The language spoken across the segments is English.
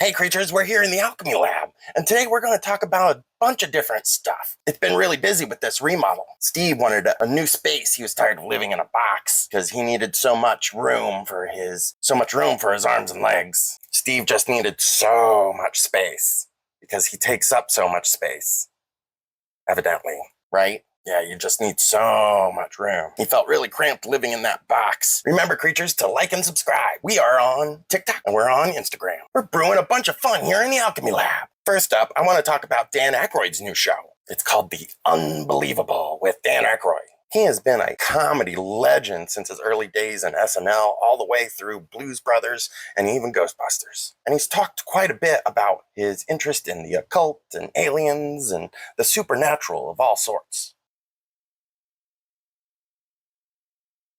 Hey creatures, we're here in the Alchemy Lab, and today we're going to talk about a bunch of different stuff. It's been really busy with this remodel. Steve wanted a new space. He was tired of living in a box because he needed so much room for his arms and legs. Steve just needed so much space because he takes up so much space. Evidently, right? Yeah, you just need so much room. He felt really cramped living in that box. Remember, creatures, to like and subscribe. We are on TikTok and we're on Instagram. We're brewing a bunch of fun here in the Alchemy Lab. First up, I want to talk about Dan Aykroyd's new show. It's called The Unbelievable with Dan Aykroyd. He has been a comedy legend since his early days in SNL, all the way through Blues Brothers and even Ghostbusters. And he's talked quite a bit about his interest in the occult and aliens and the supernatural of all sorts.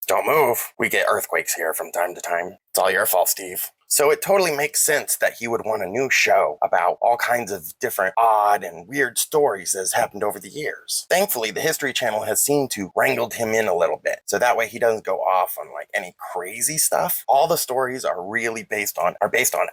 Don't move. We get earthquakes here from time to time. It's all your fault, Steve. So it totally makes sense that he would want a new show about all kinds of different odd and weird stories that has happened over the years. Thankfully, the History Channel has seemed to wrangled him in a little bit, so that way he doesn't go off on like any crazy stuff. All the stories are really based on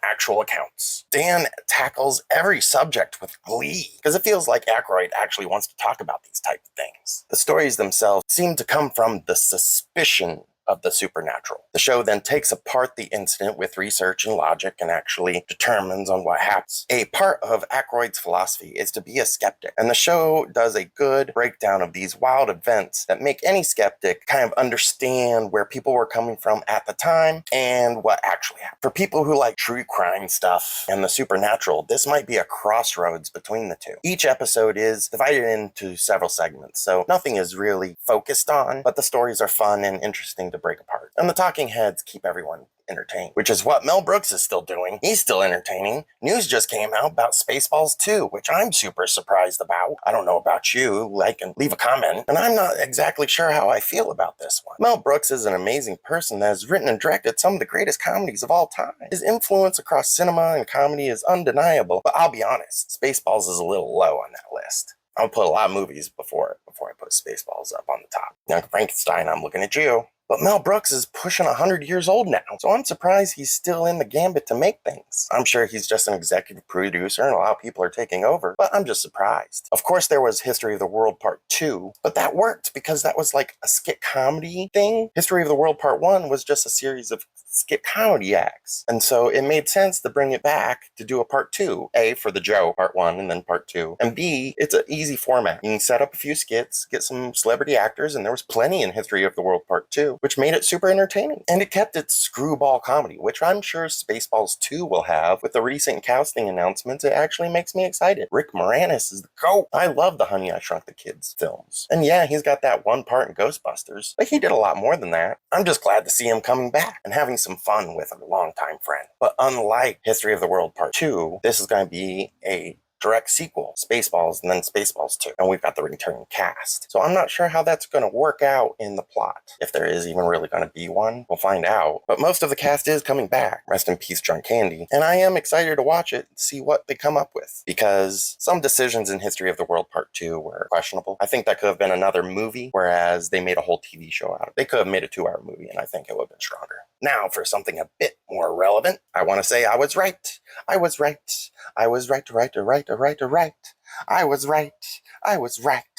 actual accounts. Dan tackles every subject with glee because it feels like Aykroyd actually wants to talk about these type of things. The stories themselves seem to come from the suspicion of the supernatural. The show then takes apart the incident with research and logic and actually determines on what happens. A part of Aykroyd's philosophy is to be a skeptic, and the show does a good breakdown of these wild events that make any skeptic kind of understand where people were coming from at the time and what actually happened. For people who like true crime stuff and the supernatural, this might be a crossroads between the two. Each episode is divided into several segments, so nothing is really focused on, but the stories are fun and interesting to break apart. And the talking heads keep everyone entertained, which is what Mel Brooks is still doing. He's still entertaining. News just came out about Spaceballs 2, which I'm super surprised about. I don't know about you. Like and leave a comment. And I'm not exactly sure how I feel about this one. Mel Brooks is an amazing person that has written and directed some of the greatest comedies of all time. His influence across cinema and comedy is undeniable, but I'll be honest, Spaceballs is a little low on that list. I'll put a lot of movies before I put Spaceballs up on the top. Young Frankenstein, I'm looking at you. But Mel Brooks is pushing 100 years old now, so I'm surprised he's still in the gambit to make things. I'm sure he's just an executive producer and a lot of people are taking over, but I'm just surprised. Of course, there was History of the World Part 2, but that worked because that was like a skit comedy thing. History of the World Part 1 was just a series of skit comedy acts, and so it made sense to bring it back to do a Part 2. A, for the Joe, Part 1, and then Part 2. And B, it's an easy format. You can set up a few skits, get some celebrity actors, and there was plenty in History of the World Part 2. Which made it super entertaining. And it kept its screwball comedy, which I'm sure Spaceballs 2 will have. With the recent casting announcements, it actually makes me excited. Rick Moranis is the GOAT. I love the Honey, I Shrunk the Kids films. And yeah, he's got that one part in Ghostbusters, but he did a lot more than that. I'm just glad to see him coming back and having some fun with a longtime friend. But unlike History of the World Part 2, this is going to be a direct sequel, Spaceballs, and then Spaceballs 2. And we've got the returning cast. So I'm not sure how that's going to work out in the plot. If there is even really going to be one, we'll find out. But most of the cast is coming back. Rest in peace, John Candy. And I am excited to watch it and see what they come up with. Because some decisions in History of the World Part 2 were questionable. I think that could have been another movie, whereas they made a whole TV show out of it. They could have made a 2-hour movie, and I think it would have been stronger. Now, for something a bit more relevant, I want to say I was right. I was right. I was right. I was right. I was right.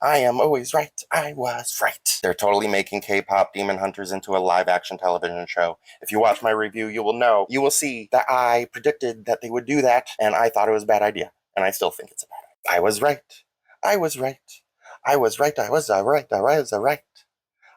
I am always right. I was right. They're totally making K-pop Demon Hunters into a live-action television show. If you watch my review, you will see that I predicted that they would do that, and I thought it was a bad idea. And I still think it's a bad idea. I was right. I was right. I was right. I was right. I was right.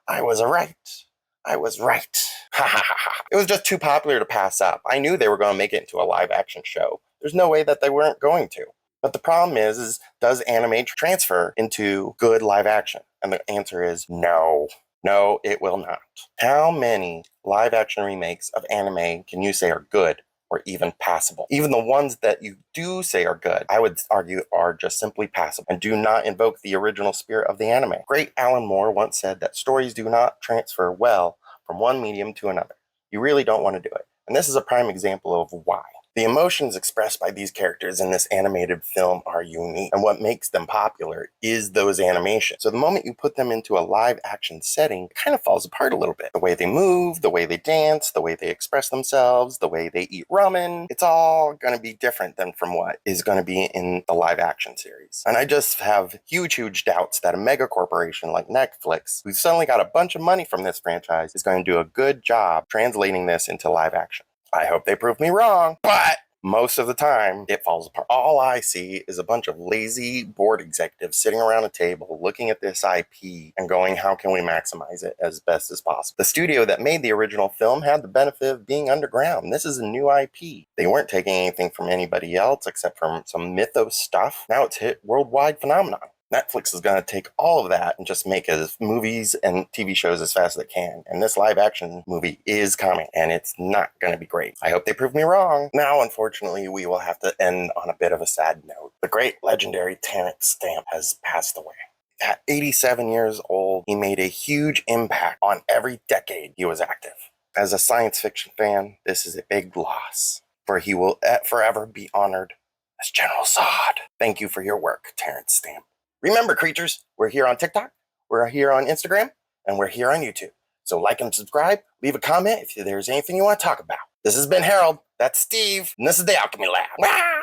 I was right. I was right. Ha ha ha ha. It was just too popular to pass up. I knew they were going to make it into a live-action show. There's no way that they weren't going to. But the problem is does anime transfer into good live action? And the answer is no. No, it will not. How many live action remakes of anime can you say are good or even passable? Even the ones that you do say are good, I would argue are just simply passable and do not invoke the original spirit of the anime. Great Alan Moore once said that stories do not transfer well from one medium to another. You really don't want to do it. And this is a prime example of why. The emotions expressed by these characters in this animated film are unique, and what makes them popular is those animations. So the moment you put them into a live action setting, it kind of falls apart a little bit. The way they move, the way they dance, the way they express themselves, the way they eat ramen, it's all going to be different than from what is going to be in the live action series. And I just have huge doubts that a mega corporation like Netflix, who's suddenly got a bunch of money from this franchise, is going to do a good job translating this into live action. I hope they prove me wrong, but most of the time it falls apart. All I see is a bunch of lazy board executives sitting around a table looking at this IP and going, how can we maximize it as best as possible? The studio that made the original film had the benefit of being underground. This is a new IP. They weren't taking anything from anybody else except from some mythos stuff. Now it's hit worldwide phenomenon. Netflix is going to take all of that and just make it movies and TV shows as fast as it can. And this live action movie is coming, and it's not going to be great. I hope they prove me wrong. Now, unfortunately, we will have to end on a bit of a sad note. The great legendary Terrence Stamp has passed away. At 87 years old, he made a huge impact on every decade he was active. As a science fiction fan, this is a big loss, for he will forever be honored as General Zod. Thank you for your work, Terrence Stamp. Remember, creatures, we're here on TikTok, we're here on Instagram, and we're here on YouTube. So like and subscribe, leave a comment if there's anything you want to talk about. This has been Harold, that's Steve, and this is the Alchemy Lab.